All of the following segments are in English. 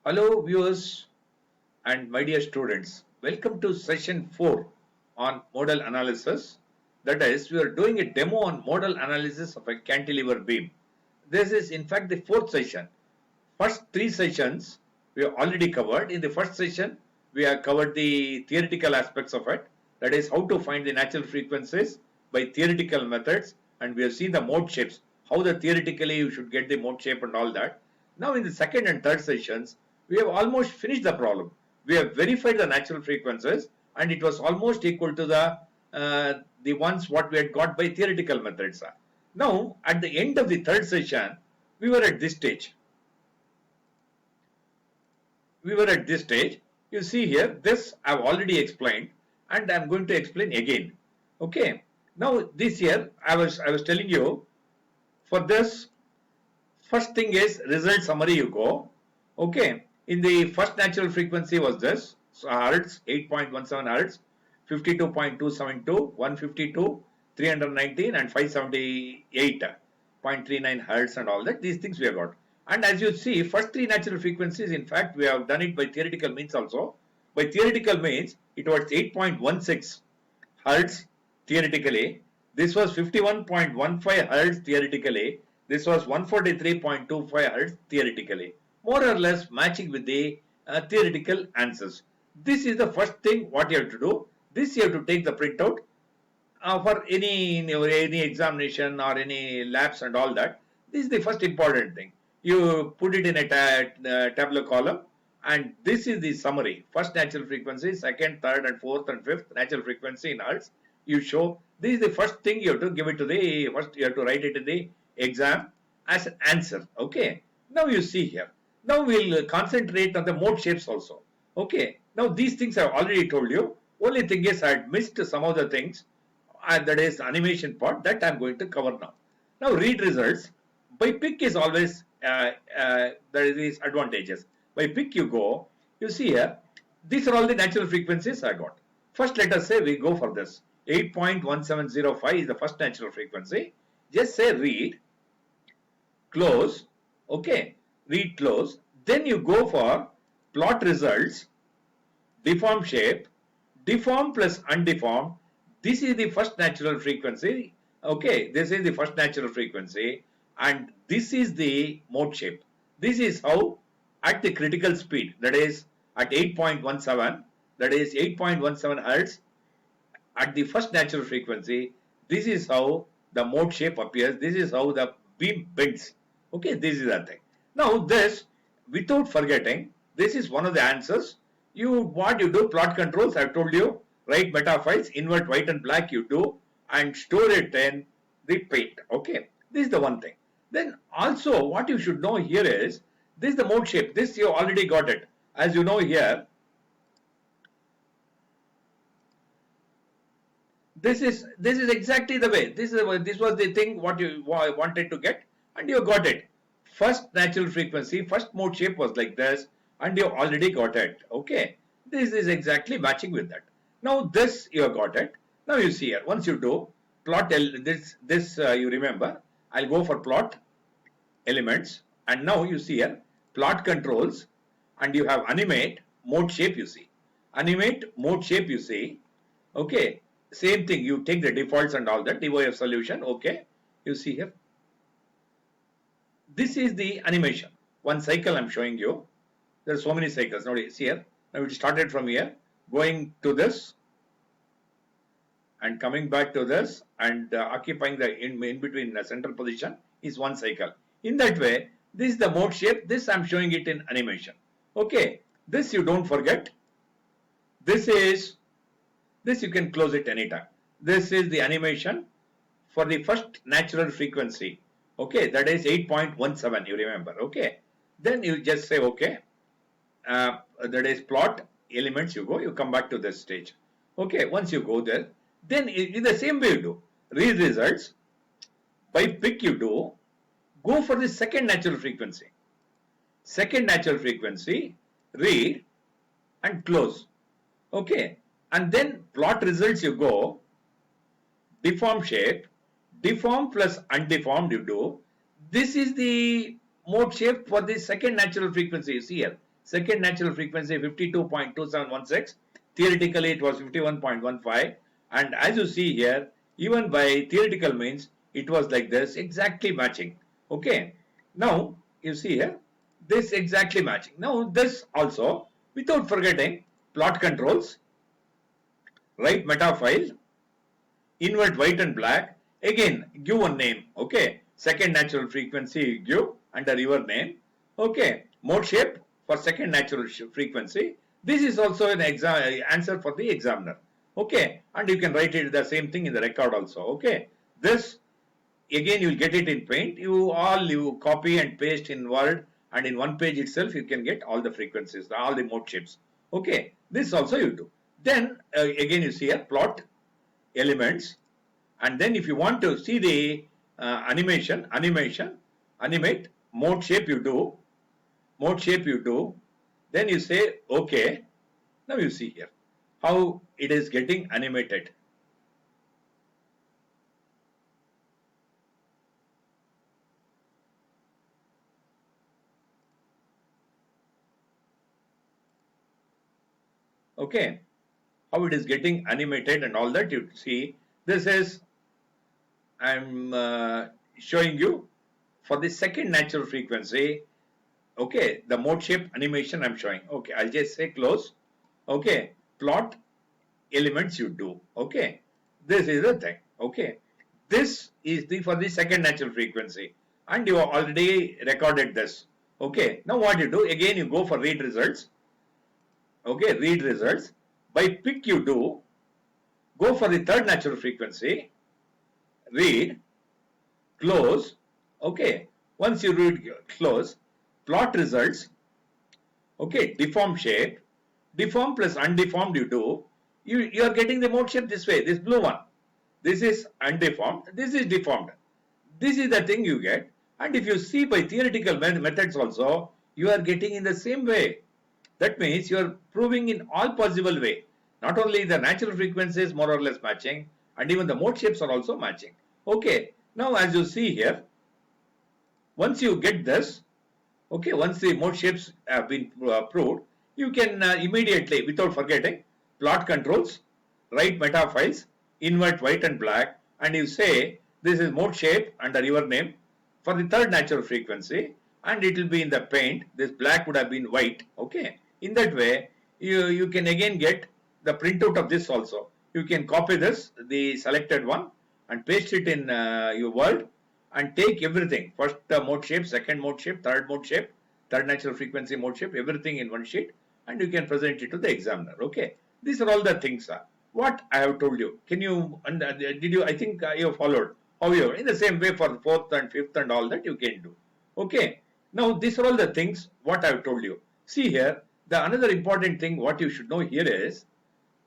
Hello viewers and my dear students, welcome to session 4 on modal analysis. That is, we are doing a demo on modal analysis of a cantilever beam. This is in fact the fourth session. First three sessions we have already covered. In the first session, we have covered the theoretical aspects of it. That is how to find the natural frequencies by theoretical methods, and we have seen the mode shapes, how the theoretically you should get the mode shape and all that. Now in the second and third sessions, we have almost finished the problem. We have verified the natural frequencies and it was almost equal to the ones what we had got by theoretical methods. Now at the end of the third session, we were at this stage. You see here, this I have already explained and I am going to explain again. Okay. Now this here I was telling you, for this, first thing is result summary you go. Okay. In the first natural frequency was this, so hertz, 8.17 hertz, 52.272, 152, 319 and 578.39 hertz and all that. These things we have got. And as you see, first three natural frequencies, in fact, we have done it by theoretical means also. By theoretical means, it was 8.16 hertz theoretically. This was 51.15 hertz theoretically. This was 143.25 hertz theoretically. More or less matching with the theoretical answers. This is the first thing what you have to do. This you have to take the printout for any examination or any labs and all that. This is the first important thing. You put it in a tabular column, and this is the summary. First natural frequency, second, third and fourth and fifth natural frequency in hertz. You show this is the first thing you have to give it to the first. You have to write it in the exam as an answer. Okay. Now you see here. Now we'll concentrate on the mode shapes also. Okay. Now these things I have already told you. Only thing is I had missed some of the things, and that is animation part that I am going to cover now. Now read results. By pick is always there is advantages. By pick you go. You see here. These are all the natural frequencies I got. First, let us say we go for this. 8.1705 is the first natural frequency. Just say read, close. Okay. Read close, then you go for plot results, deform shape, deform plus undeformed. This is the first natural frequency. Okay, this is the first natural frequency and this is the mode shape. This is how at the critical speed, that is at 8.17, that is 8.17 hertz at the first natural frequency, this is how the mode shape appears. This is how the beam bends. Okay, this is the thing. Now this, without forgetting, this is one of the answers. What you do, plot controls, I have told you, write meta files, invert white and black you do, and store it in the paint. Okay, this is the one thing. Then also what you should know here is, this is the mode shape. This you already got it. As you know here, this is exactly the way. This was the thing what you wanted to get, and you got it. First natural frequency, first mode shape was like this, and you already got it. Okay, this is exactly matching with that. Now this you have got it. Now you see here, once you do plot you remember, I'll go for plot elements, and now you see here plot controls, and you have animate mode shape. You see animate mode shape. You see, okay, same thing. You take the defaults and all that DOF solution. Okay, you see here. This is the animation. One cycle I am showing you. There are so many cycles. Now see here. Now it started from here, going to this, and coming back to this, and occupying the in between the central position is one cycle. In that way, this is the mode shape. This I am showing it in animation. Okay. This you don't forget. This you can close it anytime. This is the animation for the first natural frequency. Okay, that is 8.17, you remember. Okay, then you just say okay, that is plot elements. You come back to this stage. Okay, once you go there, then in the same way you do read results. By pick you do go for the second natural frequency. Second natural frequency, read and close. Okay, and then plot results you go, deform shape, deform plus undeformed you do. This is the mode shape for the second natural frequency. You see here, second natural frequency 52.2716, theoretically it was 51.15, and as you see here, even by theoretical means, it was like this, exactly matching. Okay, now you see here, this exactly matching. Now this also, without forgetting, plot controls, write meta file, invert white and black, again give one name. Okay, second natural frequency give under your name. Okay, mode shape for second natural frequency. This is also an answer for the examiner. Okay, and you can write it the same thing in the record also. Okay, this again you will get it in paint. You copy and paste in Word, and in one page itself you can get all the frequencies, all the mode shapes. Okay, this also you do. Then again you see a plot elements, and then if you want to see the animate mode shape you do, then you say okay. Now you see here how it is getting animated. Okay, how it is getting animated and all that you see. This is I'm showing you for the second natural frequency. Okay, the mode shape animation I'm showing. Okay, I'll just say close. Okay, plot elements you do. Okay, this is the thing. Okay, this is the for the second natural frequency, and you already recorded this. Okay, now what you do, again you go for read results. Okay, read results. By pick you do, go for the third natural frequency, read, close. Okay, once you read close, plot results. Okay, deform shape, deform plus undeformed you do. You are getting the mode shape this way, this blue one. This is undeformed, this is deformed. This is the thing you get. And if you see by theoretical methods also, you are getting in the same way. That means you are proving in all possible way. Not only the natural frequencies more or less matching, and even the mode shapes are also matching. Okay, now as you see here, once you get this, okay, once the mode shapes have been proved, you can immediately, without forgetting, plot controls, write meta files, invert white and black, and you say this is mode shape under your name for the third natural frequency, and it will be in the paint. This black would have been white. Okay, in that way, you can again get the printout of this also. You can copy this, the selected one, and paste it in your Word, and take everything. First mode shape, second mode shape, third mode shape, third natural frequency mode shape, everything in one sheet, and you can present it to the examiner. Okay, these are all the things. What I have told you. Can you, did you, I think you have followed. However, in the same way for fourth and fifth and all that you can do. Okay, now these are all the things what I have told you. See here, the another important thing what you should know here is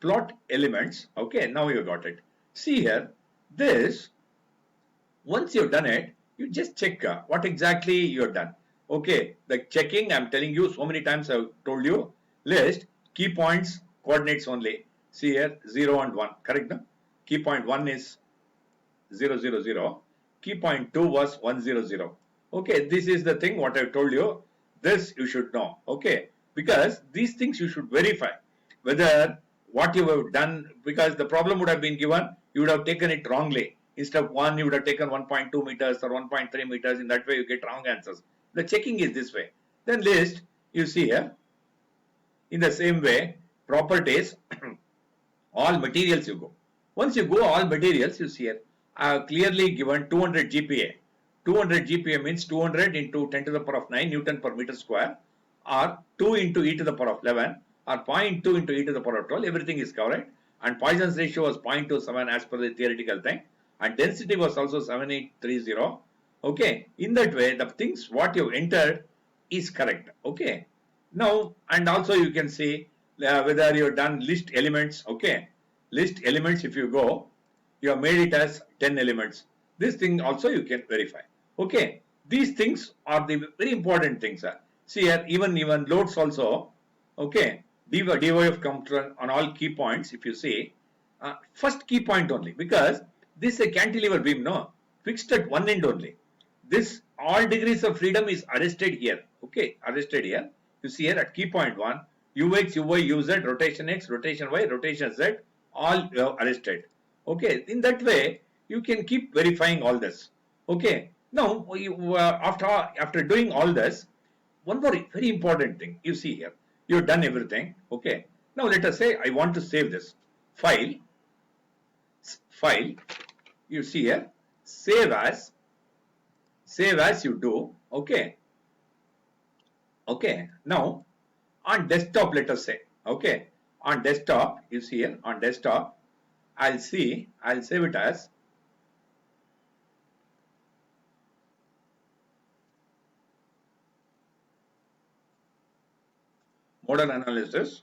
plot elements. Okay, now you got it. See here, this, once you've done it, you just check what exactly you've done. Okay, the checking I'm telling you so many times I've told you, list key points, coordinates only. See here, 0 and 1, correct? No? Key point 1 is 0, 0, 0. Key point 2 was 1, 0, 0. Okay, this is the thing what I've told you. This you should know. Okay, because these things you should verify whether what you have done, because the problem would have been given, you would have taken it wrongly. Instead of 1, you would have taken 1.2 meters or 1.3 meters. In that way, you get wrong answers. The checking is this way. Then list, you see here, in the same way, properties, all materials you go. Once you go all materials, you see here, I have clearly given 200 GPa. 200 GPa means 200 into 10 to the power of 9 Newton per meter square, or 2 into e to the power of 11, or 0.2 into e to the power of 12. Everything is correct. And Poisson's ratio was 0.27 as per the theoretical thing. And density was also 7830. Okay, in that way, the things what you entered is correct. Okay, now, and also you can see whether you have done list elements. Okay, list elements, if you go, you have made it as 10 elements. This thing also you can verify. Okay, these things are the very important things. See here, even loads also. Okay, dy of computer on all key points. If you see, first key point only, because this is a cantilever beam, no, fixed at one end only. This all degrees of freedom is arrested here. Okay, arrested here. You see here at key point 1, ux, uy, uz, rotation x, rotation y, rotation z, all you have arrested. Okay, in that way you can keep verifying all this. Okay, now after doing all this, one more very important thing you see here. You've done everything. Okay, now let us say I want to save this file. You see here, save as you do. Okay, now on desktop, let us say, okay, on desktop, you see here, on desktop, I'll save it as modal analysis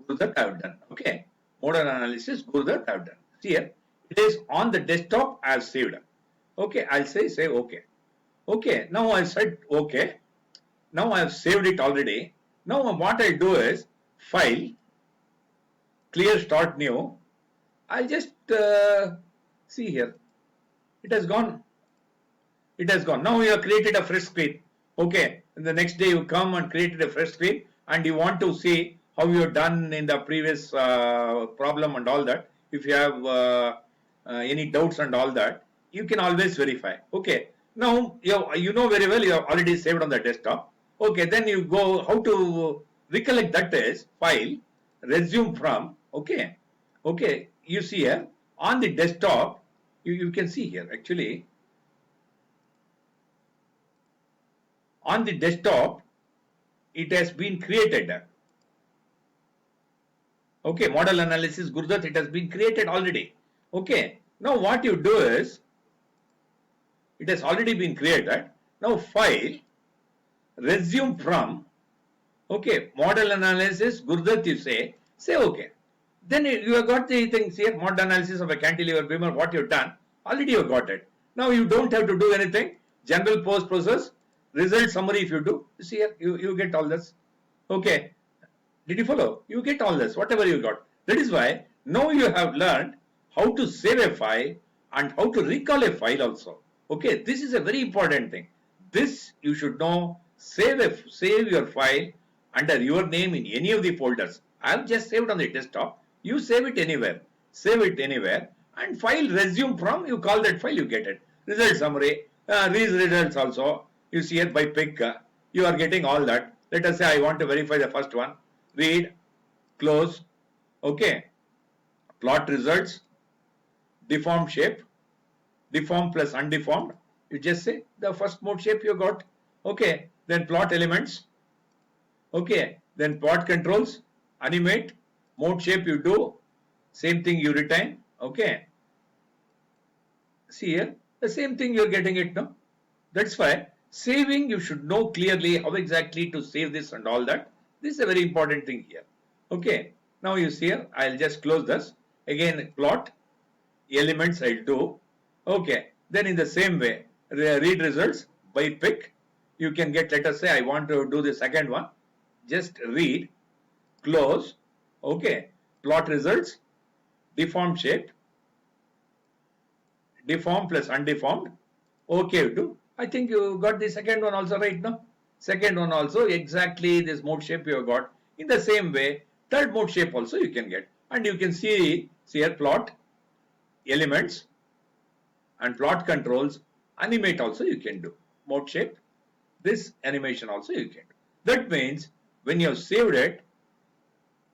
that I have done. Okay, modal analysis that I have done. See here, it is on the desktop I have saved. Okay, I'll say save. Okay. Okay, now I said okay. Now I have saved it already. Now what I'll do is file, clear, start new. I'll just see here. It has gone. It has gone. Now you have created a fresh screen. Okay, and the next day you come and created a fresh screen and you want to see how you have done in the previous problem and all that. If you have any doubts and all that, you can always verify. Okay, now you know very well you have already saved on the desktop. Okay, then you go, how to recollect that is file, resume from. Okay, you see here on the desktop, you can see here actually on the desktop it has been created. Okay, modal analysis Gurdat, it has been created already. Okay, now what you do is, it has already been created. Now file, resume from. Okay, modal analysis Gurdat, you say okay. Then you have got the things here, modal analysis of a cantilever beamer, what you've done, already you have got it. Now you don't have to do anything. General post process, result summary if you do, you see here, you get all this. Okay, did you follow? You get all this, whatever you got. That is why now you have learned how to save a file and how to recall a file also. Okay, this is a very important thing. This you should know. Save your file under your name in any of the folders. I have just saved on the desktop. You save it anywhere. Save it anywhere and file resume from. You call that file, you get it. Result summary. These results also. You see it by pick. You are getting all that. Let us say I want to verify the first one. Read, close. Okay. Plot results. Deformed shape. Deformed plus undeformed. You just say the first mode shape you got. Okay. Then plot elements. Okay. Then plot controls. Animate. Mode shape you do. Same thing you retain. Okay. See here. The same thing you are getting it now. That's why saving, you should know clearly how exactly to save this and all that. This is a very important thing here. Okay. Now you see here. I'll just close this. Again, plot. Elements I'll do. Okay. Then in the same way, read results by pick. You can get, let us say I want to do the second one. Just read, close. Okay. Plot results, deformed shape, deformed plus undeformed. Okay, do. I think you got the second one also right now. Second one also exactly this mode shape you have got. In the same way, third mode shape also you can get. And you can see here plot, elements and plot controls, animate also you can do. Mode shape, this animation also you can do. That means when you have saved it,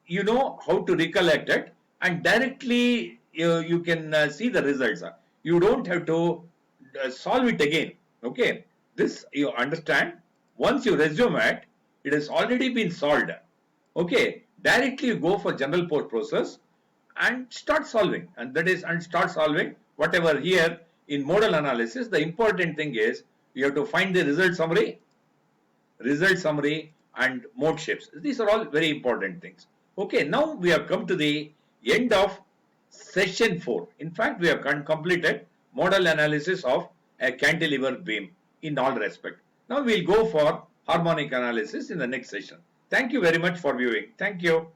you know how to recollect it and directly you can see the results. You don't have to solve it again. Okay, this you understand. Once you resume it, it has already been solved. Okay, directly you go for general post process and start solving, and that is, and start solving whatever here in modal analysis. The important thing is you have to find the result summary and mode shapes. These are all very important things. Okay, now we have come to the end of session 4. In fact, we have completed modal analysis of a cantilever beam in all respect. Now we will go for harmonic analysis in the next session. Thank you very much for viewing. Thank you.